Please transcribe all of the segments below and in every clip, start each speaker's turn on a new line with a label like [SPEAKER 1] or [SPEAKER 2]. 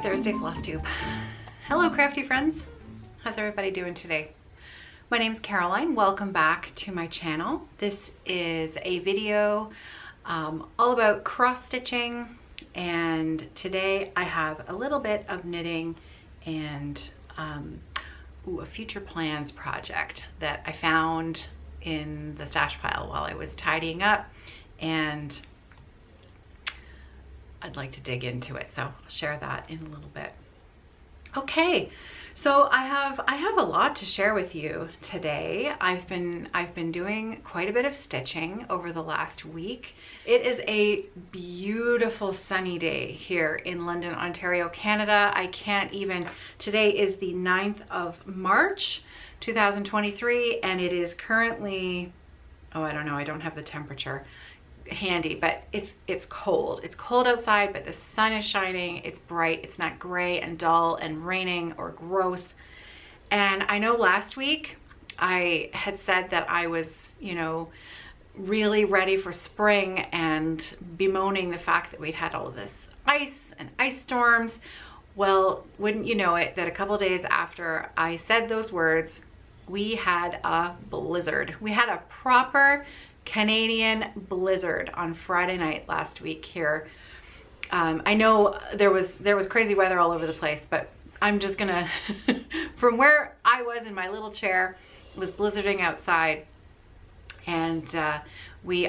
[SPEAKER 1] Thursday, Flosstube. Hello, crafty friends. How's everybody doing today? My name's Caroline. Welcome back to my channel. This is a video all about cross stitching, and today I have a little bit of knitting and a future plans project that I found in the stash pile while I was tidying up, and I'd like to dig into it, so I'll share that in a little bit. Okay, so I have a lot to share with you today. I've been doing quite a bit of stitching over the last week. It is a beautiful sunny day here in London, Ontario, Canada. Today is the 9th of March, 2023, and it is currently, oh, I don't know, I don't have the temperature handy, but it's cold. It's cold outside, but the sun is shining. It's bright. It's not gray and dull and raining or gross. And I know last week I had said that I was, really ready for spring and bemoaning the fact that we'd had all of this ice and ice storms. Well, wouldn't you know it, that a couple days after I said those words, we had a blizzard. We had a proper Canadian blizzard on Friday night last week here. I know there was crazy weather all over the place, but I'm just gonna from where I was in my little chair, it was blizzarding outside, and we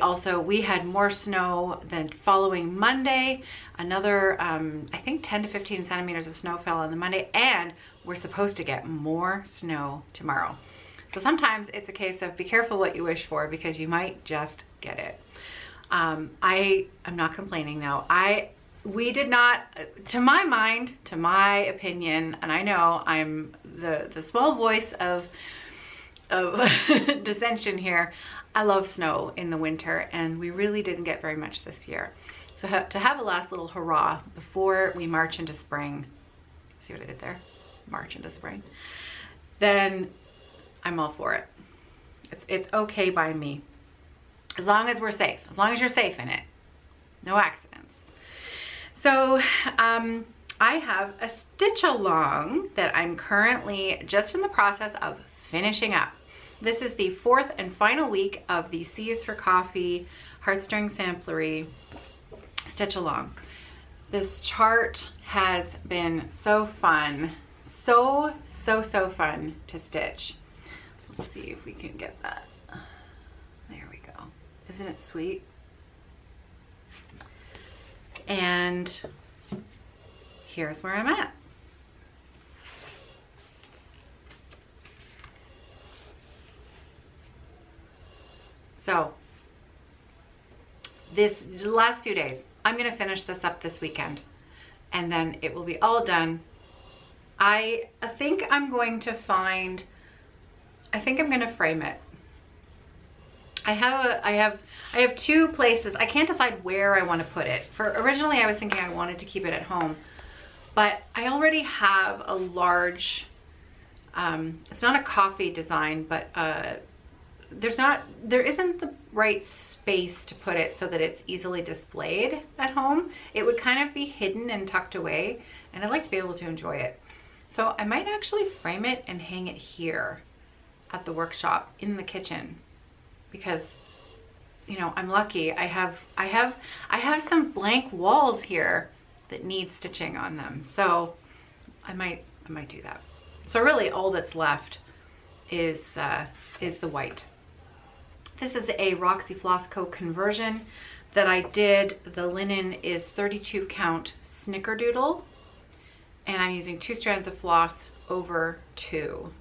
[SPEAKER 1] had more snow than following Monday. Another I think 10 to 15 centimeters of snow fell on the Monday, and we're supposed to get more snow tomorrow. So sometimes it's a case of be careful what you wish for, because you might just get it. I am not complaining though. We did not, to my mind, to my opinion, and I know I'm the small voice of dissension here. I love snow in the winter, and we really didn't get very much this year. So to have a last little hurrah before we march into spring, see what I did there? March into spring. Then I'm all for it. It's okay by me. As long as we're safe. As long as you're safe in it. No accidents. So I have a stitch along that I'm currently just in the process of finishing up. This is the 4th and final week of the C is for Coffee Heartstring Samplery stitch along. This chart has been so fun. So fun to stitch. Let's see if we can get that. There we go. Isn't it sweet? And here's where I'm at. So the last few days, I'm going to finish this up this weekend, and then it will be all done. I think I'm going to frame it. I have two places. I can't decide where I want to put it. Originally I was thinking I wanted to keep it at home, but I already have a large, it's not a coffee design, but there isn't the right space to put it so that it's easily displayed at home. It would kind of be hidden and tucked away, and I'd like to be able to enjoy it. So I might actually frame it and hang it here at the workshop in the kitchen, because I'm lucky. I have some blank walls here that need stitching on them, so I might do that. So really all that's left is the white. This is a Roxy Floss Co conversion that I did. The linen is 32 count snickerdoodle, and I'm using 2 strands of floss over 2.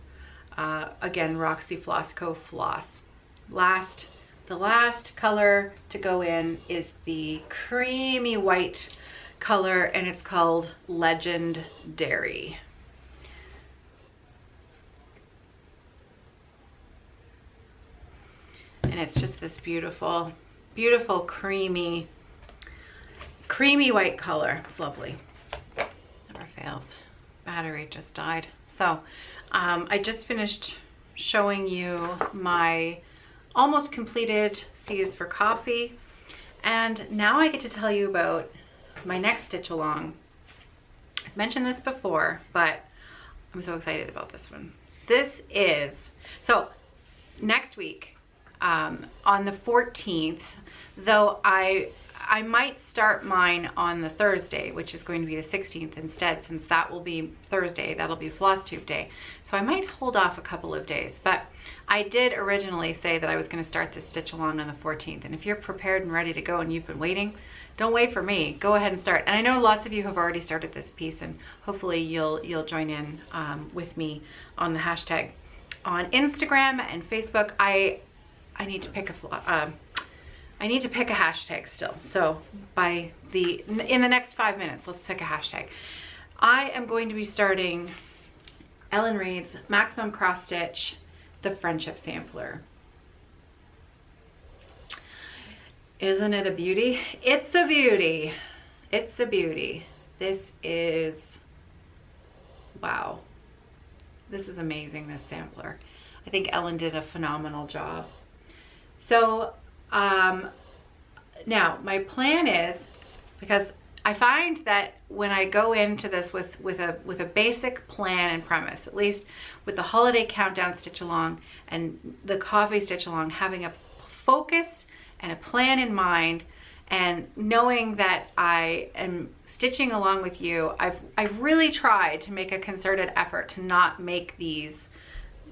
[SPEAKER 1] Again, Roxy Floss Co floss. The last color to go in is the creamy white color, and it's called Legendary. And it's just this beautiful, beautiful creamy white color. It's lovely. Never fails. Battery just died. So I just finished showing you my almost completed C is for Coffee, and now I get to tell you about my next stitch along. mentioned this before, but I'm so excited about this one. This is, so next week, on the 14th, though I might start mine on the Thursday, which is going to be the 16th instead, since that will be Thursday, that'll be Flosstube day. So I might hold off a couple of days, but I did originally say that I was going to start this stitch along on the 14th. And if you're prepared and ready to go and you've been waiting, don't wait for me. Go ahead and start. And I know lots of you have already started this piece, and hopefully you'll join in with me on the hashtag on Instagram and Facebook. I need to pick a hashtag still. So in the next 5 minutes, let's pick a hashtag. I am going to be starting Ellen Reid's Maximum Cross Stitch, the Friendship Sampler. Isn't it a beauty? It's a beauty. It's a beauty. This is, wow. This is amazing, this sampler. I think Ellen did a phenomenal job. So, now my plan is, because I find that when I go into this with a basic plan and premise, at least with the holiday countdown stitch along and the coffee stitch along, having a focus and a plan in mind, and knowing that I am stitching along with you, I've really tried to make a concerted effort to not make these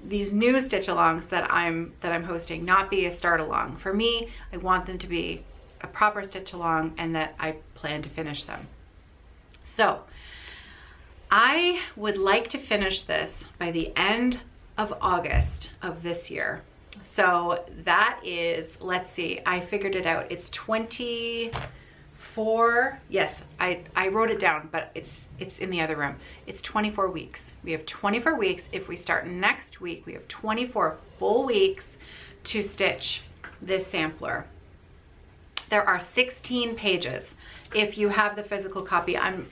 [SPEAKER 1] new stitch alongs that I'm hosting not be a start along. For me, I want them to be a proper stitch along, and that I plan to finish them. So I would like to finish this by the end of August of this year. So that is, let's see, I figured it out. It's 24, yes, I wrote it down, but it's in the other room. It's 24 weeks. We have 24 weeks. If we start next week, we have 24 full weeks to stitch this sampler. There are 16 pages. If you have the physical copy, I'm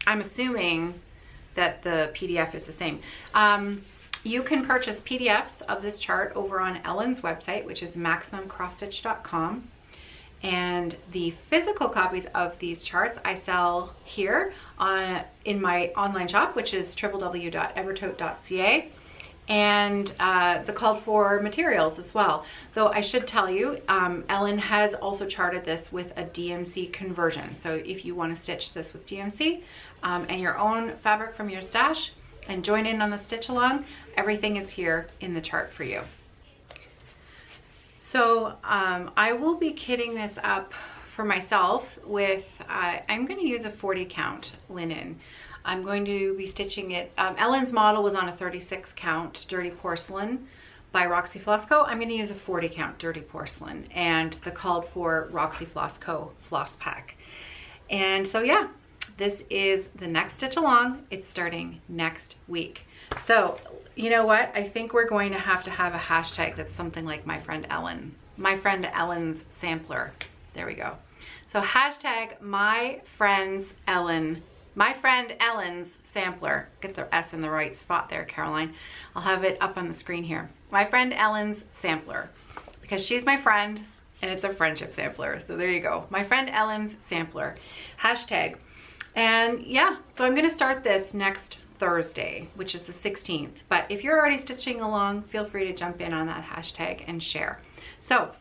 [SPEAKER 1] assuming that the PDF is the same. You can purchase PDFs of this chart over on Ellen's website, which is MaximumCrossStitch.com. And the physical copies of these charts I sell here in my online shop, which is www.evertote.ca, and the called for materials as well. Though I should tell you, Ellen has also charted this with a DMC conversion. So if you want to stitch this with DMC and your own fabric from your stash and join in on the stitch along, everything is here in the chart for you. So I will be kitting this up for myself with, I'm going to use a 40 count linen. I'm going to be stitching it. Ellen's model was on a 36 count dirty porcelain by Roxy Floss Co. I'm going to use a 40 count dirty porcelain and the called for Roxy Floss Co. floss pack. And so yeah, this is the next stitch along. It's starting next week. So you know what? I think we're going to have a hashtag that's something like my friend Ellen's sampler. There we go. So hashtag my friend Ellen's sampler. Get the S in the right spot there, Caroline. I'll have it up on the screen here. My friend Ellen's sampler, because she's my friend and it's a friendship sampler. So there you go. My friend Ellen's sampler. Hashtag. And yeah, so I'm going to start this next Thursday, which is the 16th. But if you're already stitching along, feel free to jump in on that hashtag and share. So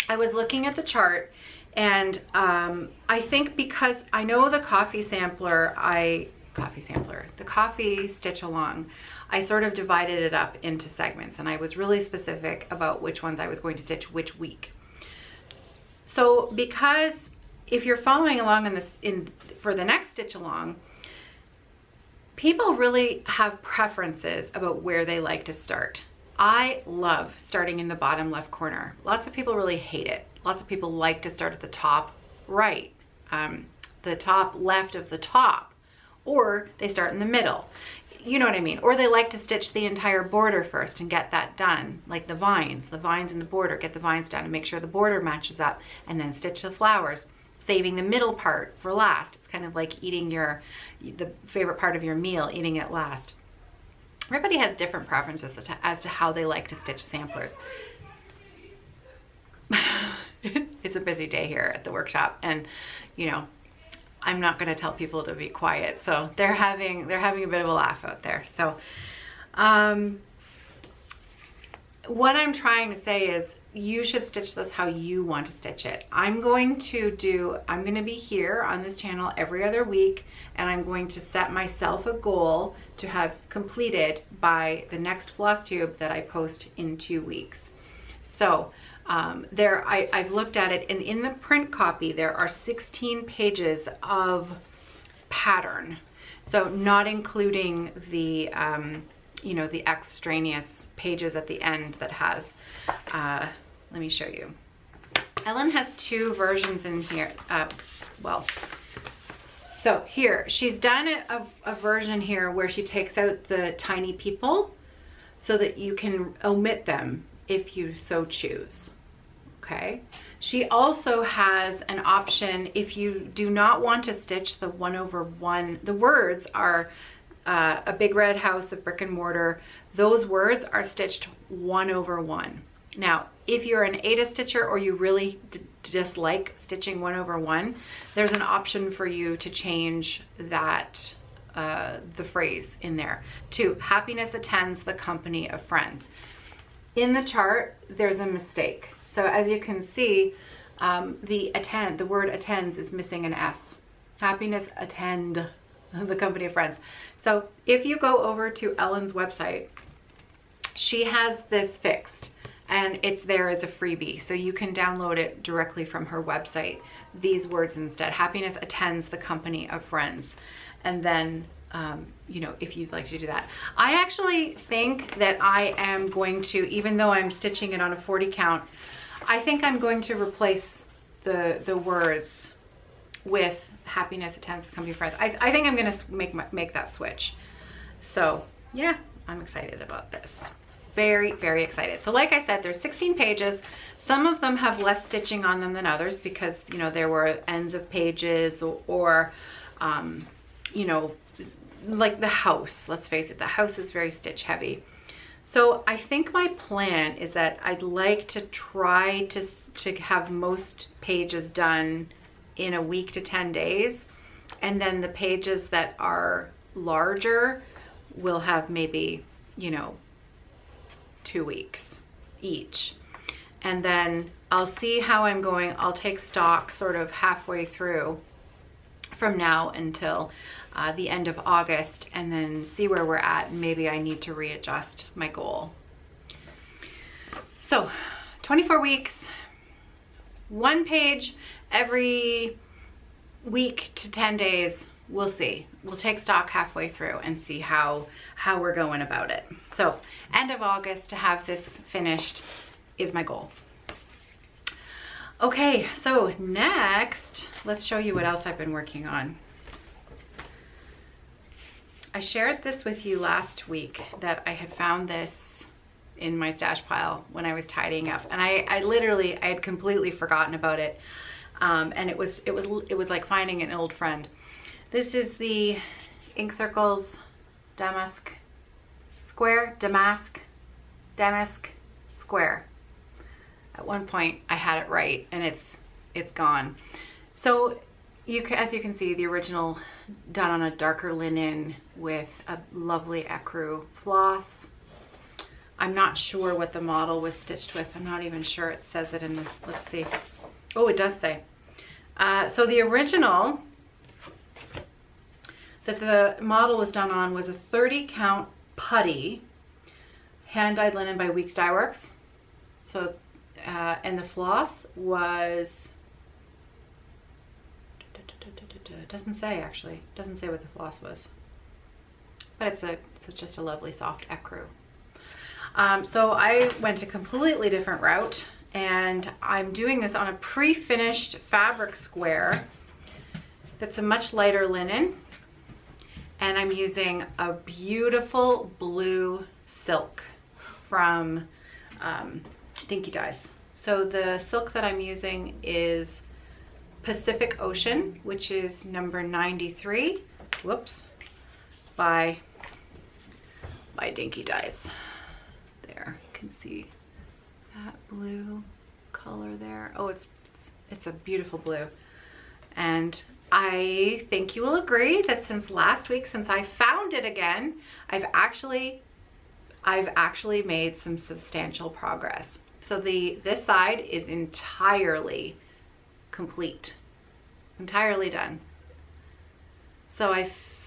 [SPEAKER 1] I was looking at the chart, and I think because I know the coffee stitch along, I sort of divided it up into segments, and I was really specific about which ones I was going to stitch which week. So because if you're following along in this for the next stitch along, people really have preferences about where they like to start. I love starting in the bottom left corner. Lots of people really hate it. Lots of people like to start at the top right, the top left of the top, or they start in the middle. You know what I mean? Or they like to stitch the entire border first and get that done, like the vines in the border, get the vines done and make sure the border matches up, and then stitch the flowers, saving the middle part for last. It's kind of like eating the favorite part of your meal, eating it last. Everybody has different preferences as to how they like to stitch samplers. It's a busy day here at the workshop, and you know, I'm not going to tell people to be quiet. So they're having a bit of a laugh out there. So what I'm trying to say is you should stitch this how you want to stitch it. I'm going to be here on this channel every other week, and I'm going to set myself a goal to have completed by the next Flosstube that I post in 2 weeks. So I've looked at it, and in the print copy there are 16 pages of pattern. So not including the you know, the extraneous pages at the end that has, let me show you. Ellen has 2 versions in here. Well, so here, she's done a version here where she takes out the tiny people so that you can omit them if you so choose, okay? She also has an option if you do not want to stitch the 1/1. The words are a big red house of brick and mortar. Those words are stitched 1/1. Now, if you're an Ada stitcher or you really dislike stitching 1/1, there's an option for you to change that, the phrase in there to happiness attends the company of friends. In the chart, there's a mistake. So as you can see, the word attends is missing an S. Happiness attend the company of friends. So if you go over to Ellen's website, she has this fixed, and it's there as a freebie. So you can download it directly from her website. These words instead, happiness attends the company of friends. And then, you know, if you'd like to do that. I actually think that I am going to, even though I'm stitching it on a 40 count, I think I'm going to replace the words with happiness attends the company of friends. I think I'm going to make that switch. So yeah, I'm excited about this. Very, very excited. So like I said, there's 16 pages. Some of them have less stitching on them than others because, you know, there were ends of pages or you know, like the house, let's face it, the house is very stitch heavy. So I think my plan is that I'd like to try to have most pages done in a week to 10 days. And then the pages that are larger will have maybe, you know, 2 weeks each. And then I'll see how I'm going. I'll take stock sort of halfway through from now until the end of August, and then see where we're at. Maybe I need to readjust my goal. So 24 weeks, 1 page every week to 10 days. We'll see. We'll take stock halfway through and see how we're going about it. So end of August to have this finished is my goal. Okay, so next, let's show you what else I've been working on. I shared this with you last week that I had found this in my stash pile when I was tidying up, and I had completely forgotten about it. And it was like finding an old friend. This is the Ink Circles Damask Square, Damask Square. At one point I had it right, and it's gone. So as you can see, the original done on a darker linen with a lovely ecru floss. I'm not sure what the model was stitched with. I'm not even sure it says it in the, let's see. Oh, it does say. So the original that the model was done on was a 30 count putty, hand-dyed linen by Weeks Dye Works. So, and the floss was, it doesn't say actually, it doesn't say what the floss was, but it's just a lovely soft ecru. So I went a completely different route, and I'm doing this on a pre-finished fabric square that's a much lighter linen, and I'm using a beautiful blue silk from Dinky Dyes. So the silk that I'm using is Pacific Ocean, which is number 93, whoops, by Dinky Dyes. There, you can see that blue color there. Oh, it's a beautiful blue. And I think you will agree that since last week, since I found it again, I've actually made some substantial progress. So this side is entirely complete, entirely done. So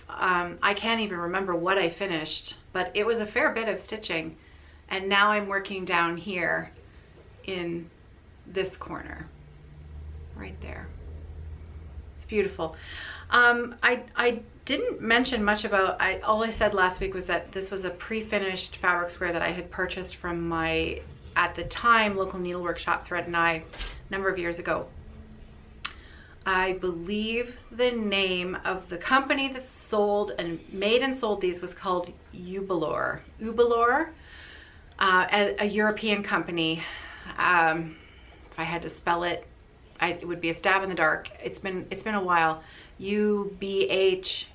[SPEAKER 1] I can't even remember what I finished, but it was a fair bit of stitching. And now I'm working down here in this corner, right there. It's beautiful. I didn't mention much about, all I said last week was that this was a pre-finished fabric square that I had purchased from my, at the time, local needlework shop, Thread and I, a number of years ago. I believe the name of the company that sold and made and sold these was called Ubalor. A European company. If I had to spell it, it would be a stab in the dark. It's been a while. UBHELER,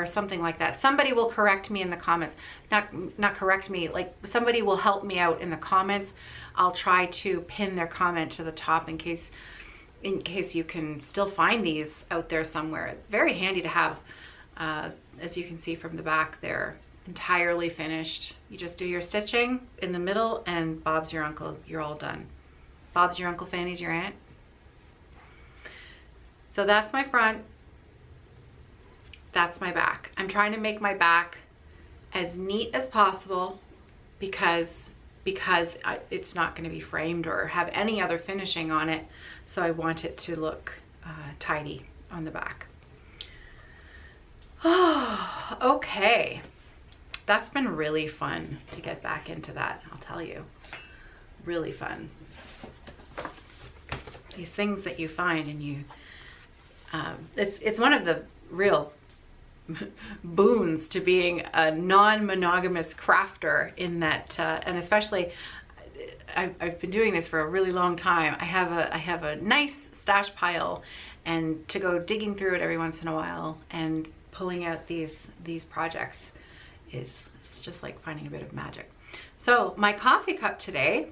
[SPEAKER 1] something like that. Somebody will correct me in the comments. Not correct me, like somebody will help me out in the comments. I'll try to pin their comment to the top in case you can still find these out there somewhere. It's very handy to have. As you can see from the back, they're entirely finished. You just do your stitching in the middle and Bob's your uncle, you're all done. Bob's your uncle, Fanny's your aunt. So that's my front, that's my back. I'm trying to make my back as neat as possible because it's not going to be framed or have any other finishing on it. So I want it to look tidy on the back. Oh, okay. That's been really fun to get back into that, I'll tell you. Really fun. These things that you find and you, it's one of the real boons to being a non-monogamous crafter in that, and especially I've been doing this for a really long time. I have a nice stash pile, and to go digging through it every once in a while and pulling out these projects it's just like finding a bit of magic. So my coffee cup today,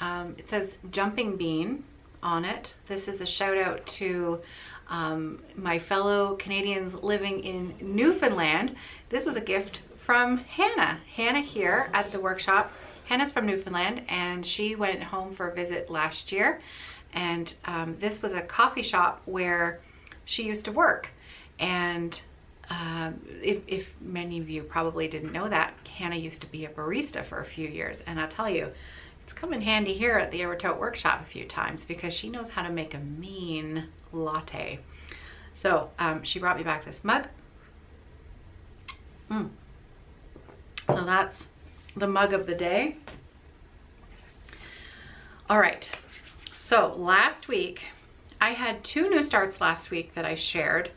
[SPEAKER 1] it says Jumping Bean on it. This is a shout out to my fellow Canadians living in Newfoundland. This was a gift from Hannah. Hannah here at the workshop. Hannah's from Newfoundland and she went home for a visit last year. And this was a coffee shop where she used to work. And if many of you probably didn't know that, Hannah used to be a barista for a few years. And I'll tell you, it's come in handy here at the Evertote workshop a few times because she knows how to make a mean latte. So she brought me back this mug. So that's the mug of the day. All right, so last week, I had 2 new starts last week that I shared.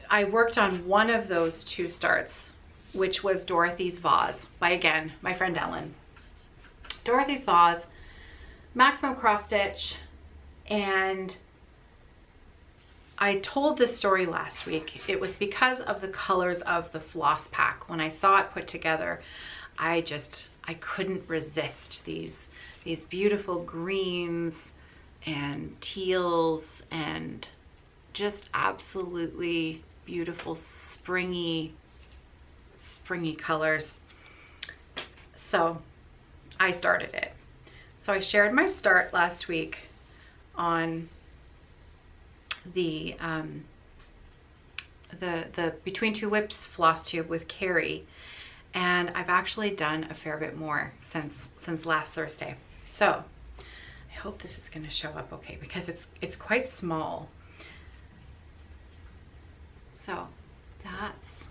[SPEAKER 1] I worked on one of those 2 starts, which was Dorothy's Vase by, again, my friend Ellen. Dorothy's Vase, maximum cross stitch, and I told this story last week. It was because of the colors of the floss pack. When I saw it put together, I couldn't resist these beautiful greens and teals and just absolutely beautiful springy colors. So I started it. So I shared my start last week on the Between Two Whips floss tube with Carrie, and I've actually done a fair bit more since last Thursday. So I hope this is going to show up okay because it's quite small. So that's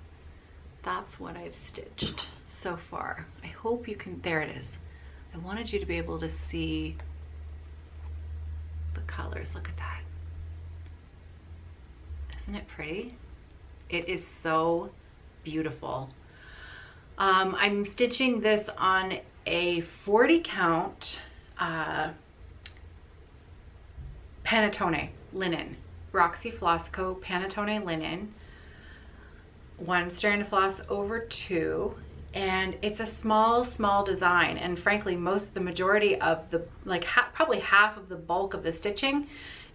[SPEAKER 1] what I've stitched so far. I hope you can, there it is. I wanted you to be able to see the colors. Look at that. Isn't it pretty? It is so beautiful. I'm stitching this on a 40 count panettone linen, Roxy Floss Co panettone linen, 1 strand of floss over 2, and it's a small design, and frankly the majority of the, like probably half of the bulk of the stitching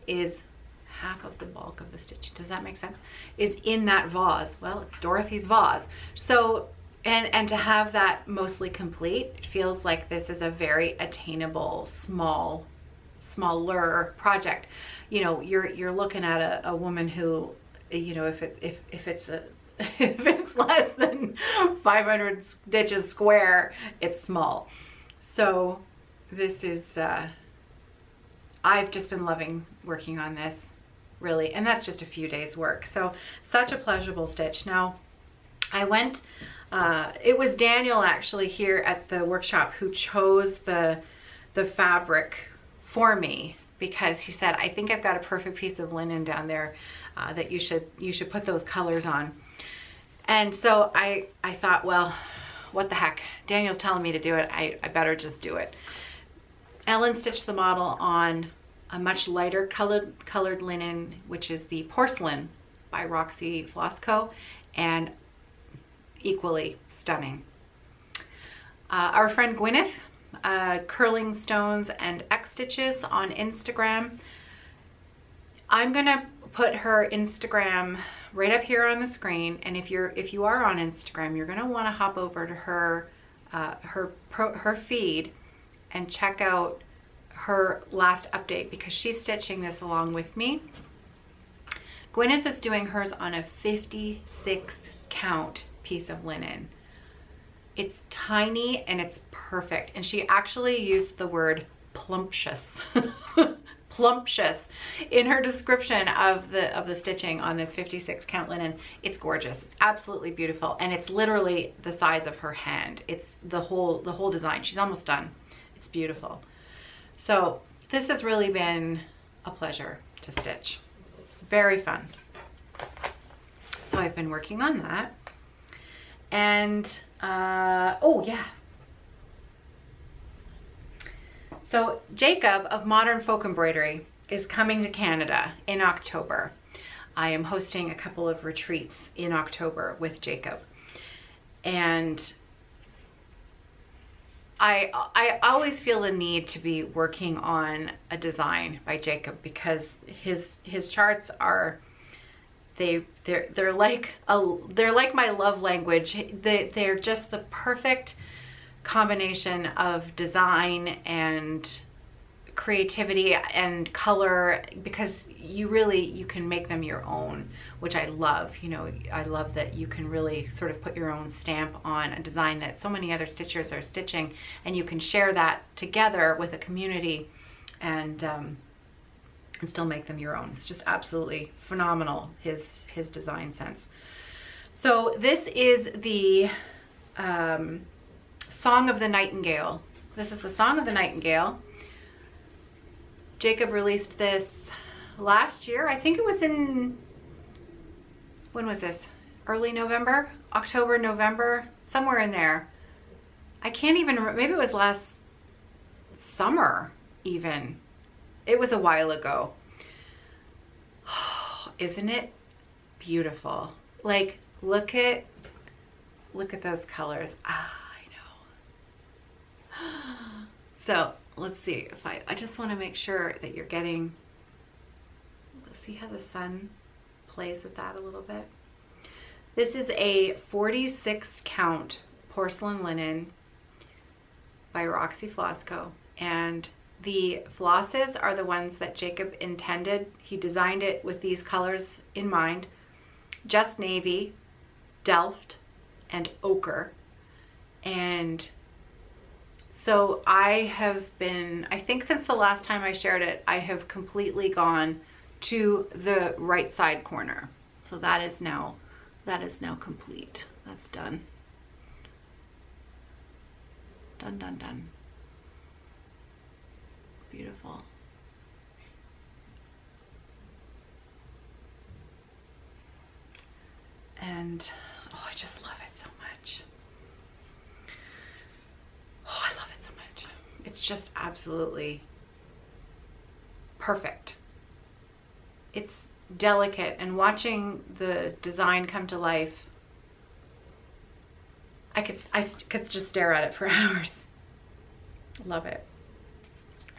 [SPEAKER 1] is half of the bulk of the stitch. Does that make sense? Is in that vase. Well, it's Dorothy's vase. So, and to have that mostly complete, it feels like this is a very attainable, smaller project. You know, you're looking at a woman who, you know, if it's if it's less than 500 stitches square, it's small. So this is, I've just been loving working on this, really, and that's just a few days work. So such a pleasurable stitch. Now I went, it was Daniel actually here at the workshop who chose the fabric for me, because he said, I think I've got a perfect piece of linen down there that you should put those colors on. And so I thought, well, what the heck, Daniel's telling me to do it, I better just do it. Ellen stitched the model on a much lighter colored linen, which is the Porcelain by Roxy Floss Co, and equally stunning. Our friend Gwyneth, Curling Stones and X Stitches on Instagram. I'm gonna put her Instagram right up here on the screen, and if you are on Instagram, you're gonna want to hop over to her her feed and check out her last update, because she's stitching this along with me. Gwyneth is doing hers on a 56 count piece of linen. It's tiny and it's perfect, and she actually used the word plumptious plumptious in her description of the stitching on this 56 count linen. It's gorgeous. It's absolutely beautiful, and it's literally the size of her hand. It's the whole design. She's almost done. It's beautiful. So this has really been a pleasure to stitch. Very fun. So I've been working on that. And oh yeah, so Jacob of Modern Folk Embroidery is coming to Canada in October. I am hosting a couple of retreats in October with Jacob, and I always feel the need to be working on a design by Jacob, because his charts are, they're like my love language. They're just the perfect combination of design and creativity and color, because you can make them your own, which I love. You know, I love that you can really sort of put your own stamp on a design that so many other stitchers are stitching, and you can share that together with a community and still make them your own. It's just absolutely phenomenal, his design sense. So this is the Song of the Nightingale. This is the Song of the Nightingale. Jacob released this last year. I think it was in, when was this? Early November? October, November, somewhere in there. I can't even remember. Maybe it was last summer even. It was a while ago. Oh, isn't it beautiful? Like, look at those colors. Ah, I know. So let's see if I just want to make sure that you're getting, let's see how the sun plays with that a little bit. This is a 46 count porcelain linen by Roxy Floss Co, and the flosses are the ones that Jacob intended. He designed it with these colors in mind: just navy, delft, and ochre. And so I have been, I think since the last time I shared it, I have completely gone to the right side corner. So that is now complete. That's done. Done, done, done. Beautiful. And oh, I just love it so much. Oh, I love it so much. It's just absolutely perfect. It's delicate, and watching the design come to life, I could just stare at it for hours. Love it.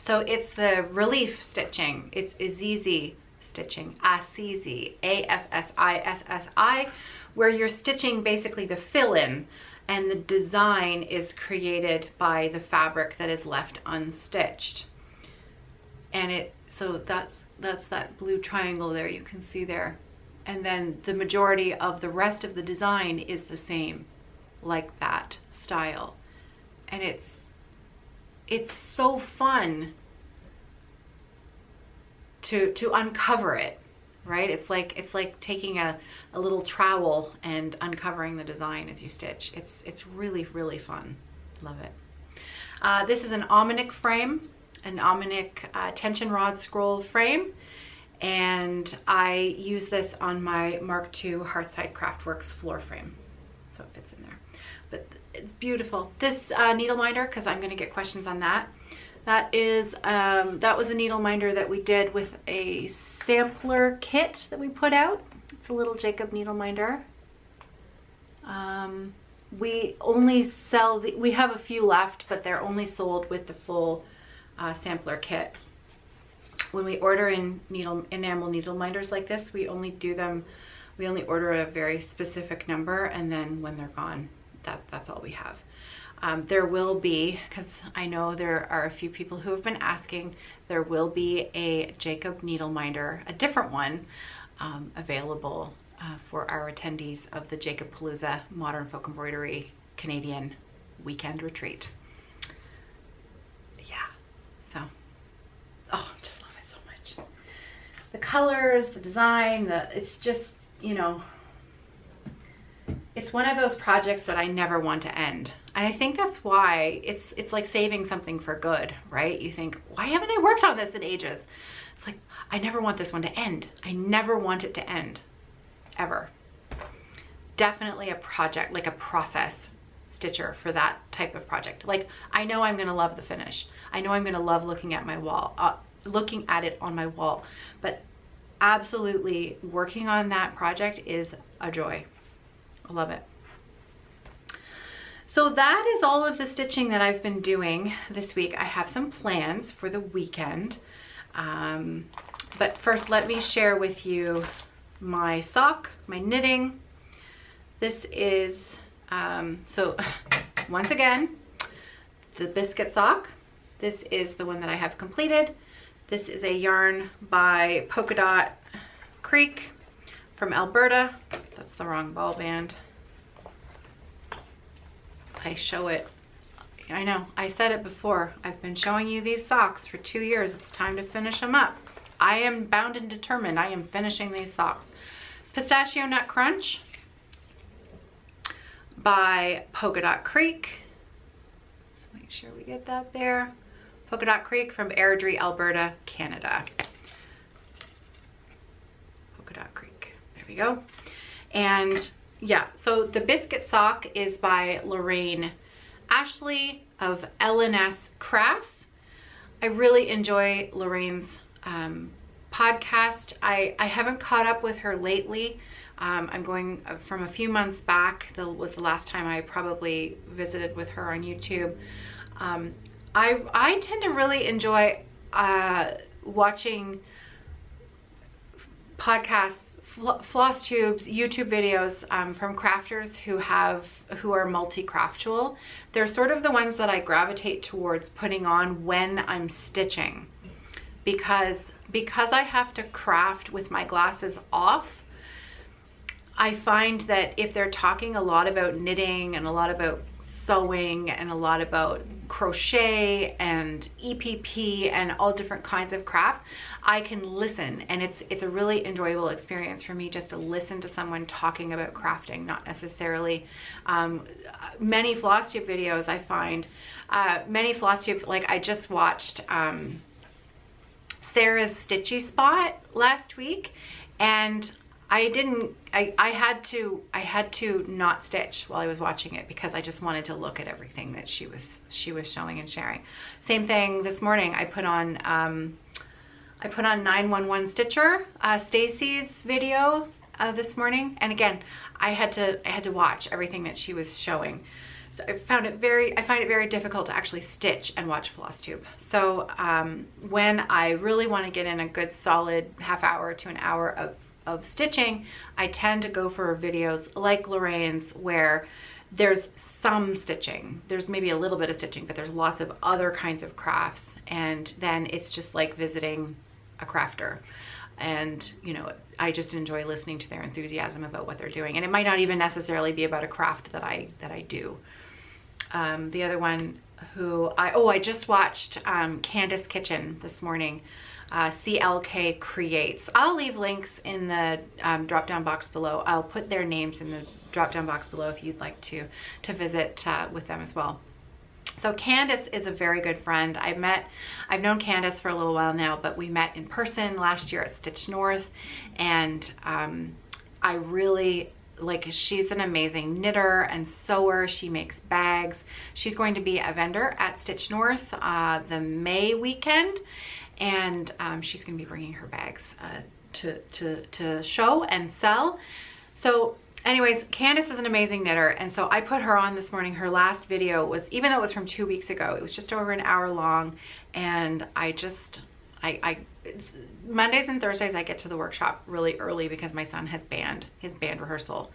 [SPEAKER 1] So it's the relief stitching. It's Azizi stitching, Assisi, A-S-S-I-S-S-I, where you're stitching basically the fill-in, and the design is created by the fabric that is left unstitched. And so that's that blue triangle there, you can see there. And then the majority of the rest of the design is the same, like that style. And it's so fun to uncover it, right? It's like taking a little trowel and uncovering the design as you stitch. It's really, really fun. Love it. This is an Omnic frame, an Omnic tension rod scroll frame, and I use this on my Mark II Hearthside Craftworks floor frame, so it fits in there. But it's beautiful. This needle minder, because I'm going to get questions on that. That was a needle minder that we did with a sampler kit that we put out. It's a little Jacob needle minder. We only sell we have a few left, but they're only sold with the full sampler kit. When we order in enamel needle minders like this, we only order a very specific number, and then when they're gone, that's all we have. There will be, because I know there are a few people who have been asking, there will be a Jacob needle minder, a different one, available for our attendees of the Jacob Palooza Modern Folk Embroidery Canadian weekend retreat. Yeah, so, oh, just love it so much. The colors, the design, it's just, you know, it's one of those projects that I never want to end. And I think that's why it's like saving something for good, right? You think, why haven't I worked on this in ages? It's like, I never want this one to end. I never want it to end, ever. Definitely a project, like a process stitcher for that type of project. Like, I know I'm gonna love the finish. I know I'm gonna love looking at my wall, looking at it on my wall, but absolutely working on that project is a joy. I love it. So that is all of the stitching that I've been doing this week. I have some plans for the weekend. But first, let me share with you my sock, my knitting. This is, so once again, the Biscuit sock. This is the one that I have completed. This is a yarn by Polka Dot Creek from Alberta. That's the wrong ball band. I show it. I know, I said it before. I've been showing you these socks for 2 years. It's time to finish them up. I am bound and determined. I am finishing these socks. Pistachio Nut Crunch by Polka Dot Creek. Let's make sure we get that there. Polka Dot Creek from Airdrie, Alberta, Canada. Polka Dot Creek. There we go. And yeah, so the Biscuit sock is by Lorraine Ashley of LNS Crafts. I really enjoy Lorraine's podcast. I haven't caught up with her lately. I'm going from a few months back. That was the last time I probably visited with her on YouTube. I tend to really enjoy watching podcasts, Flosstube's YouTube videos from crafters who are multi-craftual. They're sort of the ones that I gravitate towards putting on when I'm stitching, because I have to craft with my glasses off. I find that if they're talking a lot about knitting and a lot about sewing and a lot about crochet and EPP and all different kinds of crafts, I can listen, and it's a really enjoyable experience for me just to listen to someone talking about crafting, not necessarily many Flosstube videos. I find many Flosstube, like I just watched Sarah's Stitchy Spot last week, and I had to not stitch while I was watching it because I just wanted to look at everything that she was showing and sharing. Same thing this morning. I put on 911 Stitcher, Stacy's video this morning, and again, I had to watch everything that she was showing So I find it very difficult to actually stitch and watch Flosstube. So when I really want to get in a good solid half hour to an hour of stitching, I tend to go for videos like Lorraine's where there's some stitching. There's maybe a little bit of stitching, but there's lots of other kinds of crafts. And then it's just like visiting a crafter. And, you know, I just enjoy listening to their enthusiasm about what they're doing. And it might not even necessarily be about a craft that I do. The other one who I just watched Candace Kitchen this morning. CLK Creates. I'll leave links in the drop down box below. I'll put their names in the drop down box below if you'd like to visit with them as well. So Candace is a very good friend. I've known Candace for a little while now, but we met in person last year at Stitch North, and I really she's an amazing knitter and sewer. She makes bags. She's going to be a vendor at Stitch North the May weekend, and she's going to be bringing her bags to show and sell. So anyways, Candace is an amazing knitter, and so I put her on this morning. Her last video was, even though it was from 2 weeks ago, it was just over an hour long, and Mondays and Thursdays I get to the workshop really early because my son has his band rehearsal,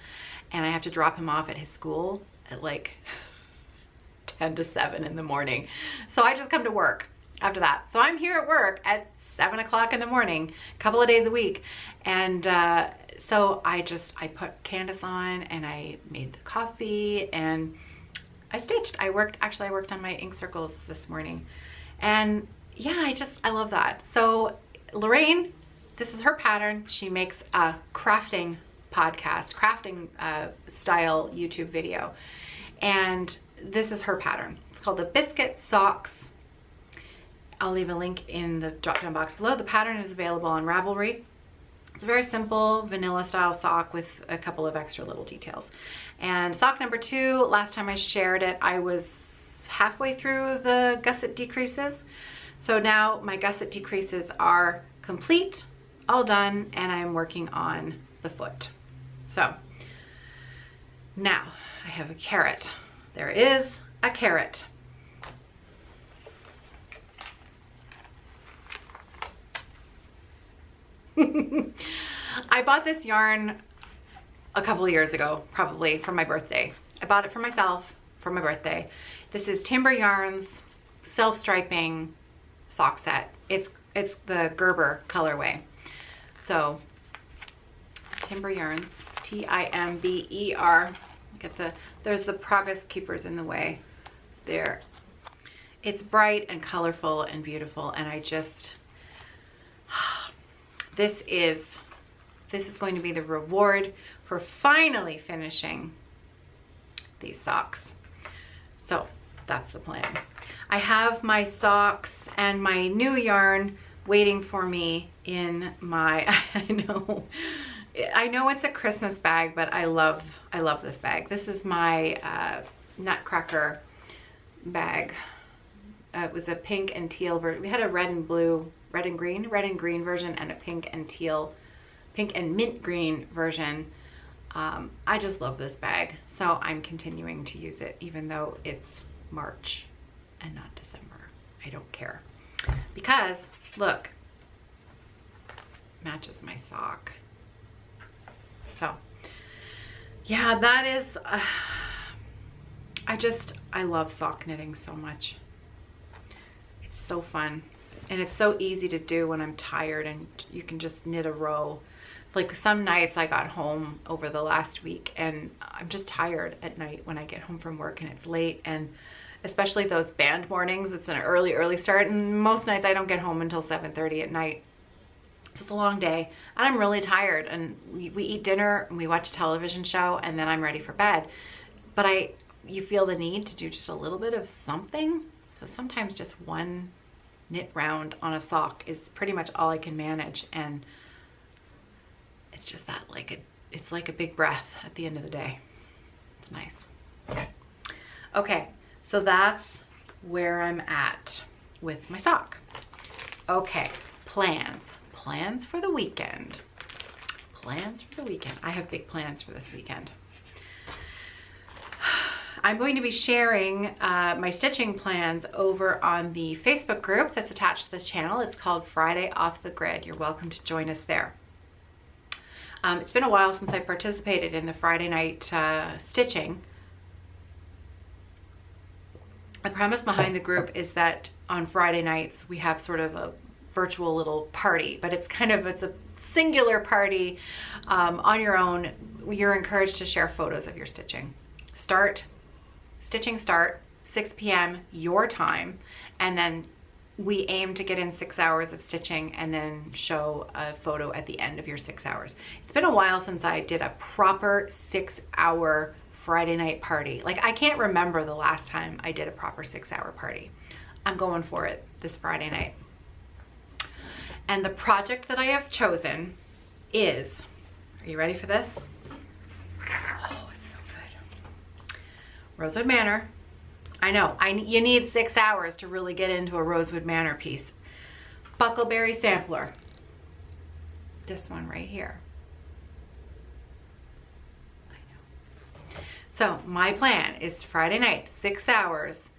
[SPEAKER 1] and I have to drop him off at his school at like 10 to 7 in the morning. So I just come to work after that. So I'm here at work at 7 o'clock in the morning, a couple of days a week. And so I put Candace on, and I made the coffee, and I stitched. I worked on my ink circles this morning. And yeah, I love that. So Lorraine, this is her pattern. She makes a crafting podcast, crafting style YouTube video. And this is her pattern. It's called the Biscuit Socks. I'll leave a link in the drop down box below. The pattern is available on Ravelry. It's a very simple vanilla style sock with a couple of extra little details. And sock number 2, last time I shared it, I was halfway through the gusset decreases. So now my gusset decreases are complete, all done, and I'm working on the foot. So now I have a carrot. There is a carrot. I bought this yarn a couple of years ago, probably for my birthday. I bought it for myself for my birthday. This is Timber Yarns self-striping sock set. It's the Gerber colorway. So Timber Yarns, Timber. There's the progress keepers in the way there. It's bright and colorful and beautiful, and this is going to be the reward for finally finishing these socks. So that's the plan. I have my socks and my new yarn waiting for me in my, I know it's a Christmas bag, but I love this bag. This is my Nutcracker bag. It was a pink and teal version. We had a red and green version, and a pink and mint green version. I just love this bag, so I'm continuing to use it even though it's March and not December. I don't care, because look, matches my sock. So yeah, that is I love sock knitting so much. It's so fun, and it's so easy to do when I'm tired, and you can just knit a row. Like some nights I got home over the last week and I'm just tired at night when I get home from work and it's late, and especially those band mornings, it's an early start, and most nights I don't get home until 7:30 at night. It's a long day and I'm really tired, and we eat dinner and we watch a television show, and then I'm ready for bed. But you feel the need to do just a little bit of something. So sometimes just one knit round on a sock is pretty much all I can manage, and it's just that it's like a big breath at the end of the day. It's nice. Okay, so that's where I'm at with my sock. Okay, plans for the weekend. I have big plans for this weekend. I'm going to be sharing my stitching plans over on the Facebook group that's attached to this channel. It's called Friday Off the Grid. You're welcome to join us there. It's been a while since I participated in the Friday night stitching. The premise behind the group is that on Friday nights we have sort of a virtual little party, but it's a singular party on your own. You're encouraged to share photos of your stitching. Stitching start 6 p.m. your time, and then we aim to get in 6 hours of stitching and then show a photo at the end of your 6 hours. It's been a while since I did a proper 6-hour Friday night party. Like, I can't remember the last time I did a proper 6-hour party. I'm going for it this Friday night. And the project that I have chosen is, are you ready for this? Oh, it's so good. Rosewood Manor. I know, you need 6 hours to really get into a Rosewood Manor piece. Buckleberry Sampler. This one right here. So my plan is Friday night, 6 hours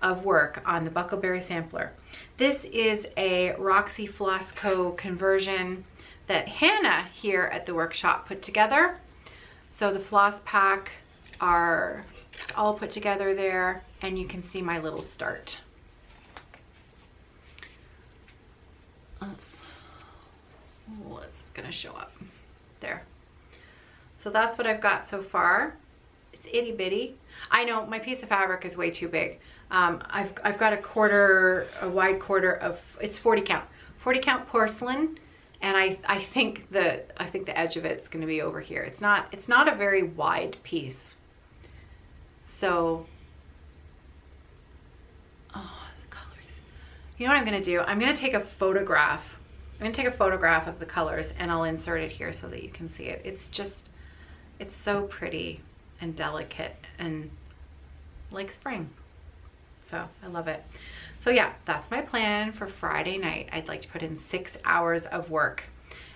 [SPEAKER 1] of work on the Buckleberry Sampler. This is a Roxy Floss Co conversion that Hannah here at the workshop put together. So the floss pack are all put together there, and you can see my little start. It's gonna show up there. So that's what I've got so far. It's itty bitty. I know my piece of fabric is way too big. I've got a wide quarter of, it's 40 count porcelain, and I think the edge of it's going to be over here. It's not a very wide piece. So, oh, the colors. You know what I'm going to do? I'm going to take a photograph. I'm going to take a photograph of the colors, and I'll insert it here so that you can see it. It's so pretty and delicate and like spring. So I love it. So yeah, that's my plan for Friday night. I'd like to put in 6 hours of work.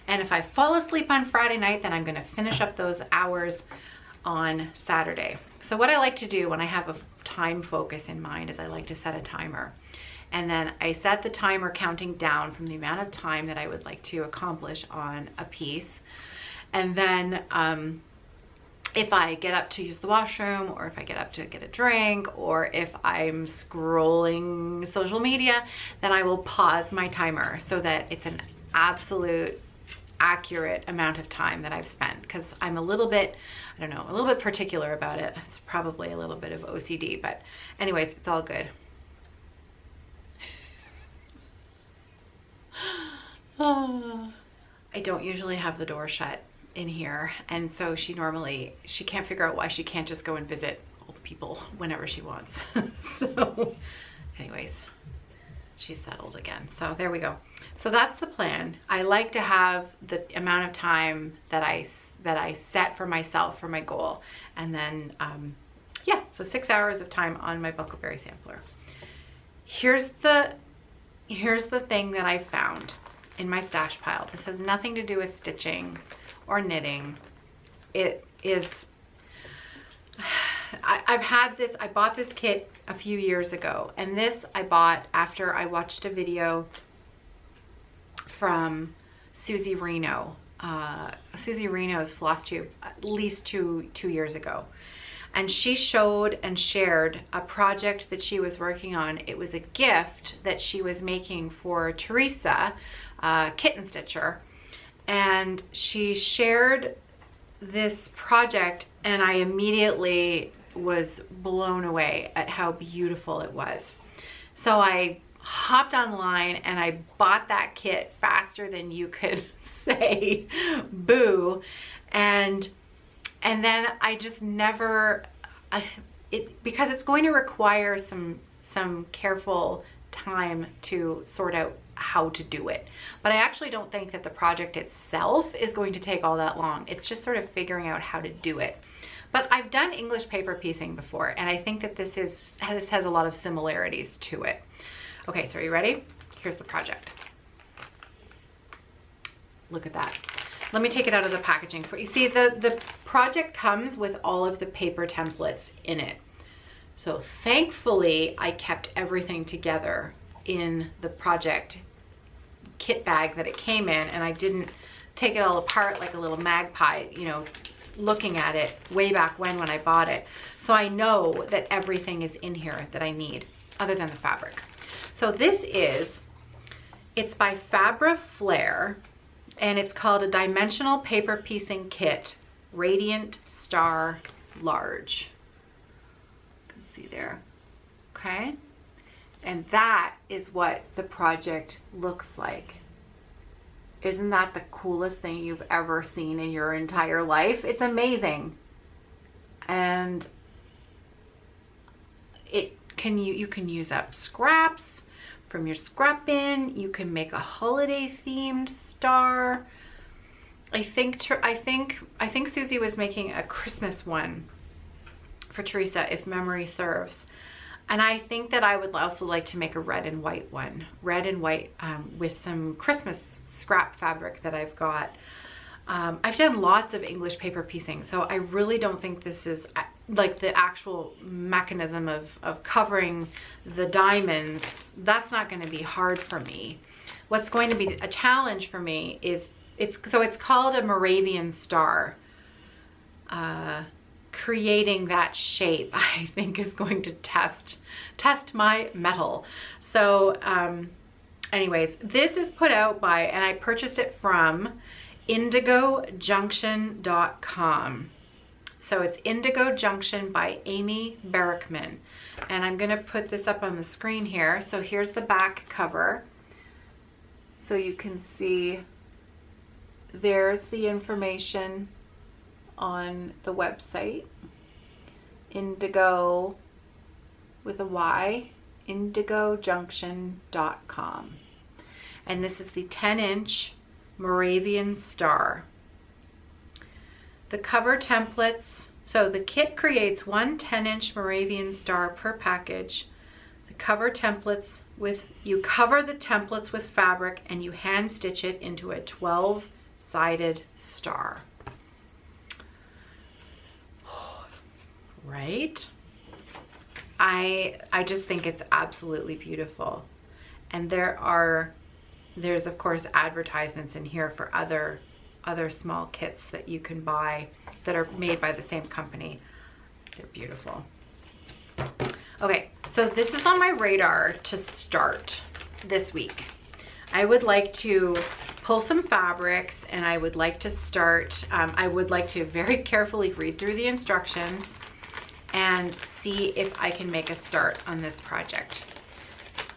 [SPEAKER 1] And if I fall asleep on Friday night, then I'm going to finish up those hours on Saturday. So what I like to do when I have a time focus in mind is I like to set a timer. And then I set the timer counting down from the amount of time that I would like to accomplish on a piece. And then if I get up to use the washroom, or if I get up to get a drink, or if I'm scrolling social media, then I will pause my timer so that it's an absolute accurate amount of time that I've spent, because I'm a little bit, I don't know, a little bit particular about it. It's probably a little bit of OCD, but anyways, it's all good. I don't usually have the door shut in here, and so she can't figure out why she can't just go and visit all the people whenever she wants. So anyways, she's settled again. So there we go. So that's the plan. I like to have the amount of time that I set for myself for my goal, and then yeah, so 6 hours of time on my Buckleberry Sampler. Here's the thing that I found in my stash pile. This has nothing to do with stitching or knitting. It is, I've had this, I bought this kit a few years ago, and this I bought after I watched a video from Susie Reno. Susie Reno's Flosstube at least two years ago. And she showed and shared a project that she was working on. It was a gift that she was making for Teresa, kitten stitcher. And she shared this project, and I immediately was blown away at how beautiful it was. So I hopped online and I bought that kit faster than you could say boo. And then I just never, because it's going to require some careful time to sort out how to do it. But I actually don't think that the project itself is going to take all that long. It's just sort of figuring out how to do it. But I've done English paper piecing before, and I think that this has a lot of similarities to it. Okay, so are you ready? Here's the project. Look at that. Let me take it out of the packaging for you. See, the project comes with all of the paper templates in it. So thankfully I kept everything together in the project kit bag that it came in, and I didn't take it all apart like a little magpie, you know, looking at it way back when I bought it. So I know that everything is in here that I need other than the fabric. So this is, it's by Fabra Flair, and it's called a Dimensional Paper Piecing Kit, Radiant Star Large. You can see there, okay? And that is what the project looks like. Isn't that the coolest thing you've ever seen in your entire life? It's amazing. And you can use up scraps from your scrap bin. You can make a holiday themed star. I think Susie was making a Christmas one for Teresa, if memory serves. And I think that I would also like to make a red and white one. Red and white with some Christmas scrap fabric that I've got. I've done lots of English paper piecing, so I really don't think this is like the actual mechanism of covering the diamonds. That's not going to be hard for me. What's going to be a challenge for me is, it's called a Moravian star. Creating that shape, I think, is going to test my mettle. So anyways, this is put out by, and I purchased it from indigojunction.com. So it's Indigo Junction by Amy Barackman. And I'm gonna put this up on the screen here. So here's the back cover. So you can see there's the information on the website. Indigo with a Y, indigojunction.com. And this is the 10-inch Moravian star. The cover templates, so the kit creates one 10-inch Moravian star per package. The cover templates you cover the templates with fabric and you hand stitch it into a 12-sided star. Right? I just think it's absolutely beautiful. And there's of course advertisements in here for other small kits that you can buy that are made by the same company. They're beautiful. Okay, so this is on my radar to start this week. I would like to pull some fabrics, and I would like to start, I would like to very carefully read through the instructions and see if I can make a start on this project.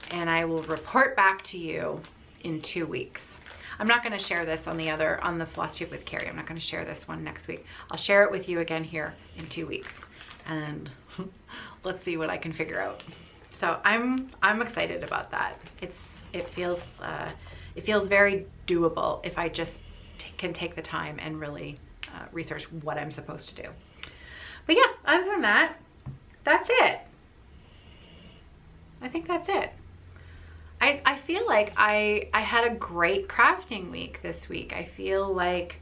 [SPEAKER 1] And I will report back to you in 2 weeks. I'm not going to share this on the Flosstube with Carrie. I'm not going to share this one next week. I'll share it with you again here in 2 weeks, and let's see what I can figure out. So I'm excited about that. It feels very doable if I just can take the time and really research what I'm supposed to do. But yeah, other than that, that's it. I think that's it. I feel like I had a great crafting week this week. I feel like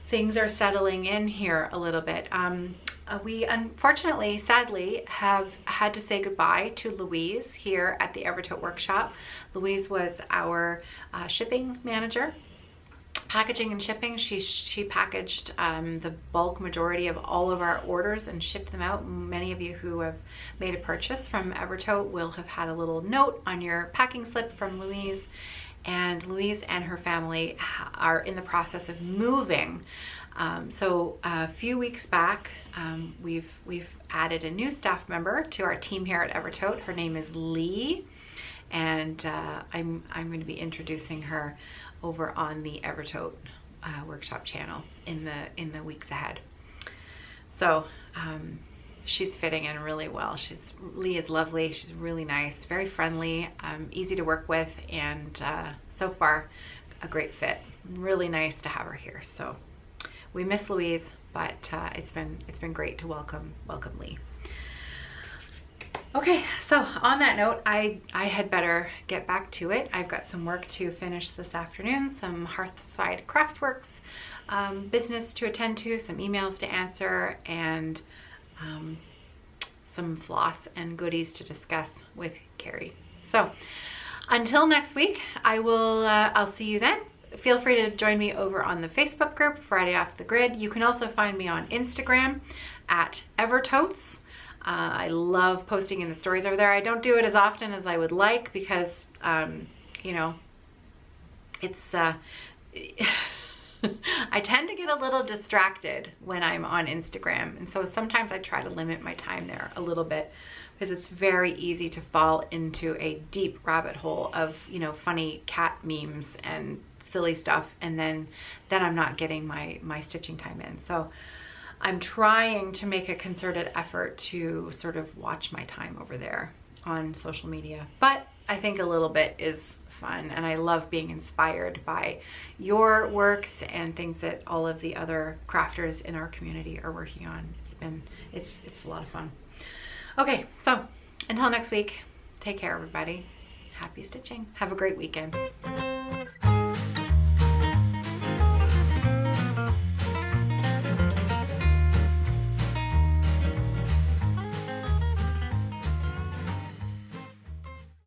[SPEAKER 1] things are settling in here a little bit. We unfortunately, sadly, have had to say goodbye to Louise here at the Evertote workshop. Louise was our shipping manager, packaging and shipping. She packaged the bulk majority of all of our orders and shipped them out. Many of you who have made a purchase from Evertote will have had a little note on your packing slip from Louise. And Louise and her family are in the process of moving. So a few weeks back, we've added a new staff member to our team here at Evertote. Her name is Lee, and I'm going to be introducing her over on the Evertote workshop channel in the weeks ahead. So she's fitting in really well. Lee is lovely. She's really nice, very friendly, easy to work with, and so far a great fit. Really nice to have her here. So we miss Louise, but it's been great to welcome Lee. Okay, so on that note, I had better get back to it. I've got some work to finish this afternoon, some Hearthside Craftworks business to attend to, some emails to answer, and some floss and goodies to discuss with Carrie. So until next week, I'll see you then. Feel free to join me over on the Facebook group, Friday Off the Grid. You can also find me on Instagram at Evertotes. I love posting in the stories over there. I don't do it as often as I would like because, you know, it's, I tend to get a little distracted when I'm on Instagram. And so sometimes I try to limit my time there a little bit because it's very easy to fall into a deep rabbit hole of, you know, funny cat memes and silly stuff. And then I'm not getting my stitching time in. So I'm trying to make a concerted effort to sort of watch my time over there on social media. But I think a little bit is fun, and I love being inspired by your works and things that all of the other crafters in our community are working on. It's a lot of fun. Okay, so until next week, take care everybody. Happy stitching. Have a great weekend.